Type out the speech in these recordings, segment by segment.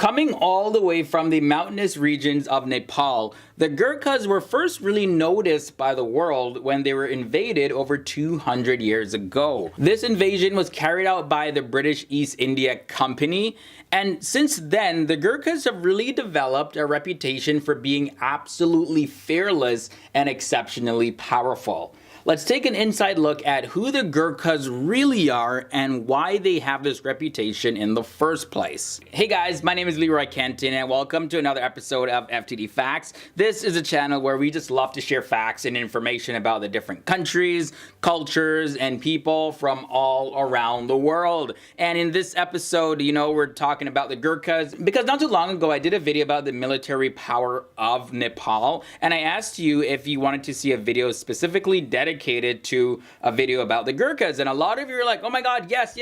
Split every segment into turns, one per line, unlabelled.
Coming all the way from the mountainous regions of Nepal, the Gurkhas were first really noticed by the world when they were invaded over 200 years ago. This invasion was carried out by the British East India Company, and since then, the Gurkhas have really developed a reputation for being absolutely fearless and exceptionally powerful. Let's take an inside look at who the Gurkhas really are and why they have this reputation in the first place. Hey guys, my name is Leroy Kenton and welcome to another episode of FTD Facts. This is a channel where we just love to share facts and information about the different countries, cultures, and people from all around the world. And in this episode, we're talking about the Gurkhas because not too long ago I did a video about the military power of Nepal, and I asked you if you wanted to see a video specifically dedicated to a video about the Gurkhas, and a lot of you are like, oh my god, yes.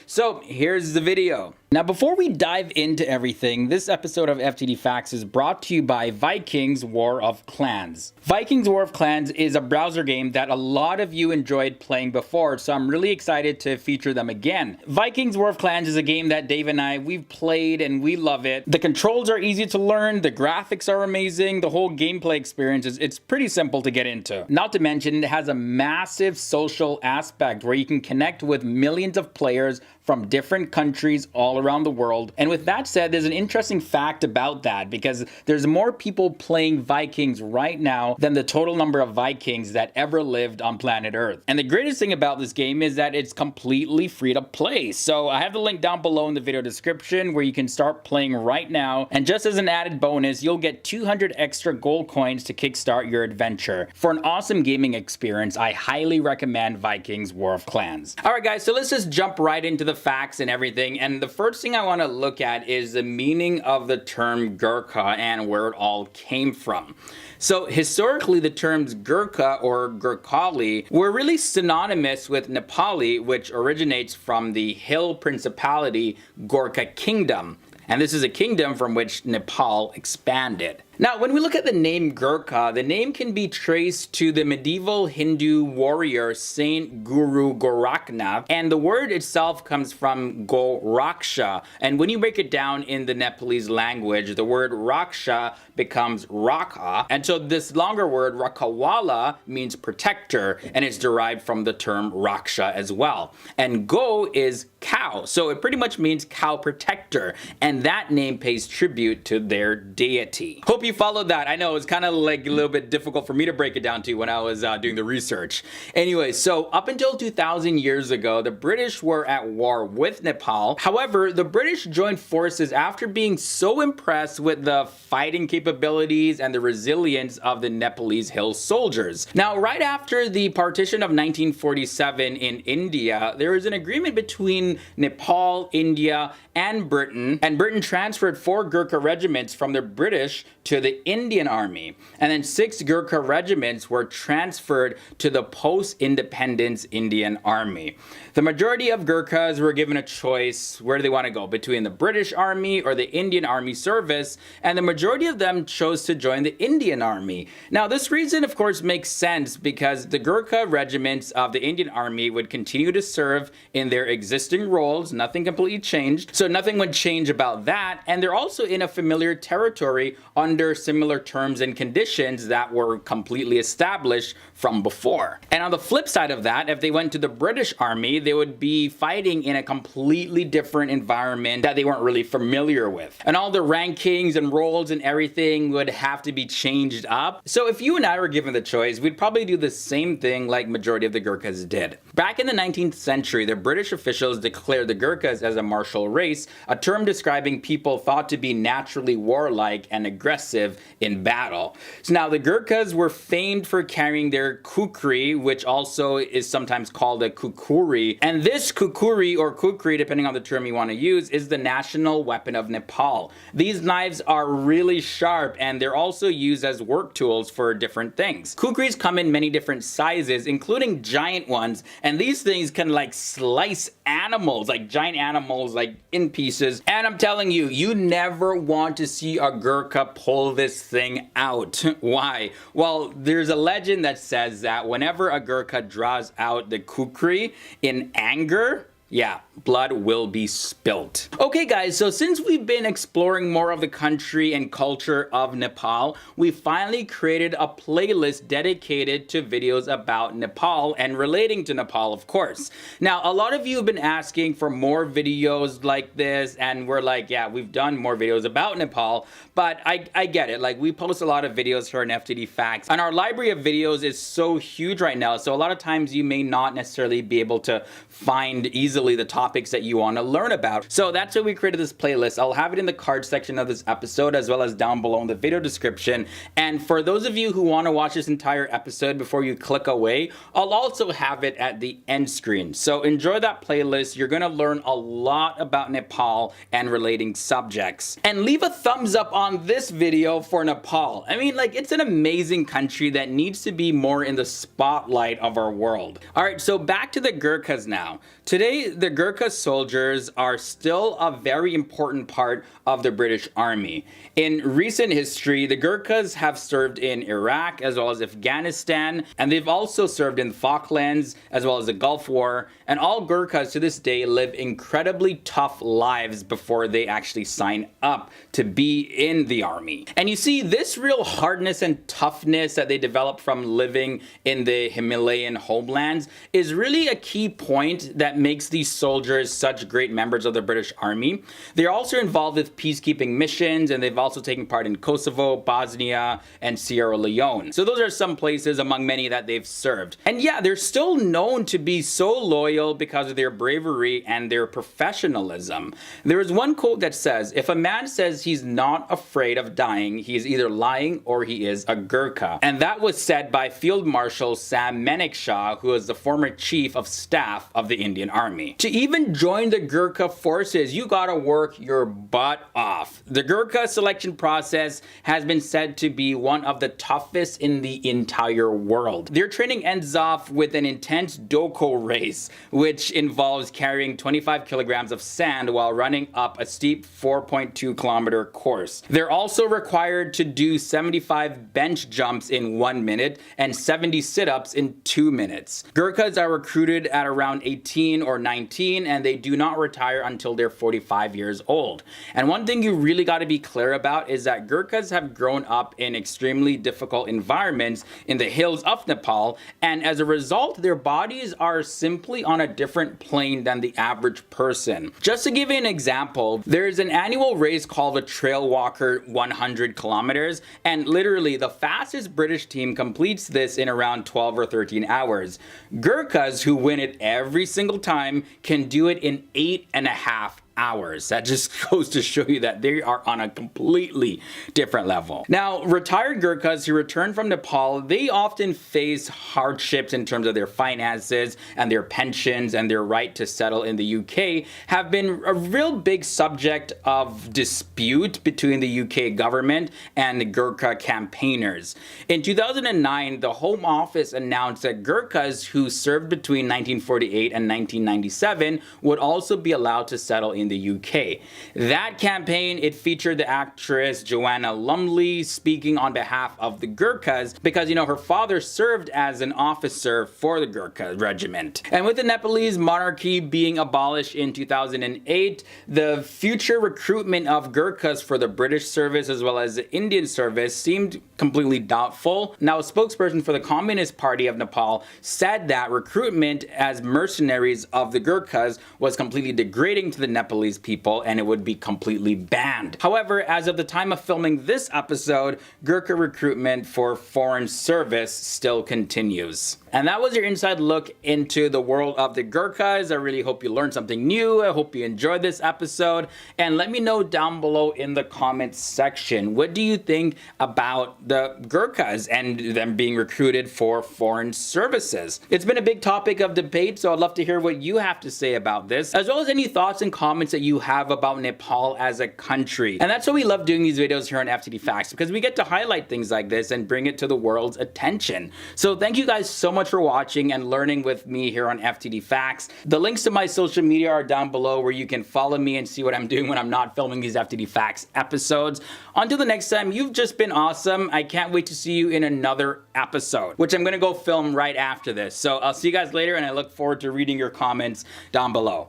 So here's the video. Now, before we dive into everything, this episode of FTD Facts is brought to you by Vikings War of Clans. Vikings War of Clans is a browser game that a lot of you enjoyed playing before, so I'm really excited to feature them again. Vikings War of Clans is a game that Dave and we've played and we love it. The controls are easy to learn, the graphics are amazing, the whole gameplay experience it's pretty simple to get into. Not to mention, it has a massive social aspect where you can connect with millions of players from different countries all around the world. And with that said, there's an interesting fact about that because there's more people playing Vikings right now than the total number of Vikings that ever lived on planet Earth. And the greatest thing about this game is that it's completely free to play. So I have the link down below in the video description where you can start playing right now. And just as an added bonus, you'll get 200 extra gold coins to kickstart your adventure. For an awesome gaming experience, I highly recommend Vikings War of Clans. All right, guys, so let's just jump right into the facts and everything. And the first thing I want to look at is the meaning of the term Gurkha and where it all came from. So historically, the terms Gurkha or Gurkhali were really synonymous with Nepali, which originates from the hill principality Gorkha Kingdom. And this is a kingdom from which Nepal expanded. Now, when we look at the name Gurkha, the name can be traced to the medieval Hindu warrior Saint Guru Goraknath, and the word itself comes from Goraksha. And when you break it down in the Nepalese language, the word Raksha becomes Rakha, and so this longer word Rakawala means protector, and it's derived from the term Raksha as well. And Go is cow, so it pretty much means cow protector, and that name pays tribute to their deity. Hope you followed that. I know it's kind of like a little bit difficult for me to break it down to when I was doing the research. Anyway, so up until 2,000 years ago, the British were at war with Nepal. However, the British joined forces after being so impressed with the fighting capabilities and the resilience of the Nepalese hill soldiers. Now, right after the partition of 1947 in India, there was an agreement between Nepal, India, and Britain transferred 4 Gurkha regiments from the British to the Indian Army, and then 6 Gurkha regiments were transferred to the post-independence Indian Army. The majority of Gurkhas were given a choice where do they want to go, between the British Army or the Indian Army service, and the majority of them chose to join the Indian Army. Now, this reason, of course, makes sense because the Gurkha regiments of the Indian Army would continue to serve in their existing roles, nothing completely changed, so nothing would change about that, and they're also in a familiar territory under similar terms and conditions that were completely established from before. And on the flip side of that, if they went to the British Army, they would be fighting in a completely different environment that they weren't really familiar with. And all the rankings and roles and everything would have to be changed up. So if you and I were given the choice, we'd probably do the same thing like majority of the Gurkhas did. Back in the 19th century, the British officials declared the Gurkhas as a martial race, a term describing people thought to be naturally warlike and aggressive in battle. So now the Gurkhas were famed for carrying their kukri, which also is sometimes called a kukuri. And this kukuri or kukri, depending on the term you want to use, is the national weapon of Nepal. These knives are really sharp and they're also used as work tools for different things. Kukris come in many different sizes, including giant ones, and these things can like slice animals, like giant animals, like in pieces. And I'm telling you, you never want to see a Gurkha pull this thing out. Why? Well, there's a legend that says that whenever a Gurkha draws out the kukri in anger, yeah, blood will be spilt. Okay guys, so since we've been exploring more of the country and culture of Nepal, we finally created a playlist dedicated to videos about Nepal and relating to Nepal, of course. Now, a lot of you have been asking for more videos like this, and we're like, yeah, we've done more videos about Nepal, but I get it. Like, we post a lot of videos here on FTD Facts, and our library of videos is so huge right now, so a lot of times you may not necessarily be able to find easily the topics that you want to learn about. So that's why we created this playlist. I'll have it in the card section of this episode as well as down below in the video description. And for those of you who want to watch this entire episode before you click away, I'll also have it at the end screen. So enjoy that playlist. You're going to learn a lot about Nepal and relating subjects. And leave a thumbs up on this video for Nepal. I mean, like, it's an amazing country that needs to be more in the spotlight of our world. All right, so back to the Gurkhas now. Today, the Gurkha soldiers are still a very important part of the British Army. In recent history, the Gurkhas have served in Iraq as well as Afghanistan, and they've also served in the Falklands as well as the Gulf War, and all Gurkhas to this day live incredibly tough lives before they actually sign up to be in the army. And you see, this real hardness and toughness that they develop from living in the Himalayan homelands is really a key point that makes these soldiers such great members of the British Army. They're also involved with peacekeeping missions, and they've also taken part in Kosovo, Bosnia, and Sierra Leone. So those are some places among many that they've served. And yeah, they're still known to be so loyal because of their bravery and their professionalism. There is one quote that says, "If a man says he's not afraid of dying, he is either lying or he is a Gurkha." And that was said by Field Marshal Sam Manekshaw, who is the former chief of staff of the Indian Army. To even join the Gurkha forces, you gotta work your butt off. The Gurkha selection process has been said to be one of the toughest in the entire world. Their training ends off with an intense doko race, which involves carrying 25 kilograms of sand while running up a steep 4.2 kilometer course. They're also required to do 75 bench jumps in 1 minute and 70 sit-ups in 2 minutes. Gurkhas are recruited at around 18 or 19, and they do not retire until they're 45 years old. And one thing you really got to be clear about is that Gurkhas have grown up in extremely difficult environments in the hills of Nepal, and as a result, their bodies are simply on a different plane than the average person. Just to give you an example, there's an annual race called the Trail Walker 100 kilometers, and literally the fastest British team completes this in around 12 or 13 hours. Gurkhas, who win it every single time, can do it in 8.5 hours. That just goes to show you that they are on a completely different level. Now, retired Gurkhas who return from Nepal, they often face hardships in terms of their finances and their pensions, and their right to settle in the UK have been a real big subject of dispute between the UK government and the Gurkha campaigners. In 2009, the Home Office announced that Gurkhas who served between 1948 and 1997 would also be allowed to settle in the UK. That campaign, it featured the actress Joanna Lumley speaking on behalf of the Gurkhas because, you know, her father served as an officer for the Gurkha regiment. And with the Nepalese monarchy being abolished in 2008, the future recruitment of Gurkhas for the British service as well as the Indian service seemed completely doubtful. Now, a spokesperson for the Communist Party of Nepal said that recruitment as mercenaries of the Gurkhas was completely degrading to the Nepalese people, and it would be completely banned. However, as of the time of filming this episode, Gurkha recruitment for foreign service still continues. And that was your inside look into the world of the Gurkhas. I really hope you learned something new. I hope you enjoyed this episode. And let me know down below in the comments section, what do you think about the Gurkhas and them being recruited for foreign services? It's been a big topic of debate, so I'd love to hear what you have to say about this, as well as any thoughts and comments that you have about Nepal as a country. And that's why we love doing these videos here on FTD Facts, because we get to highlight things like this and bring it to the world's attention. So thank you guys so much for watching and learning with me here on FTD Facts. The links to my social media are down below, where you can follow me and see what I'm doing when I'm not filming these FTD Facts episodes. Until the next time, you've just been awesome. I can't wait to see you in another episode, which I'm gonna go film right after this. So I'll see you guys later, and I look forward to reading your comments down below.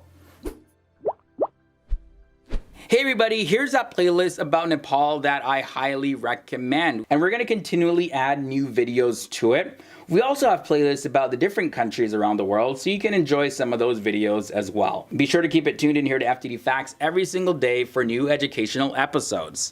Hey everybody, here's a playlist about Nepal that I highly recommend, and we're going to continually add new videos to it. We also have playlists about the different countries around the world, so you can enjoy some of those videos as well. Be sure to keep it tuned in here to FTD Facts every single day for new educational episodes.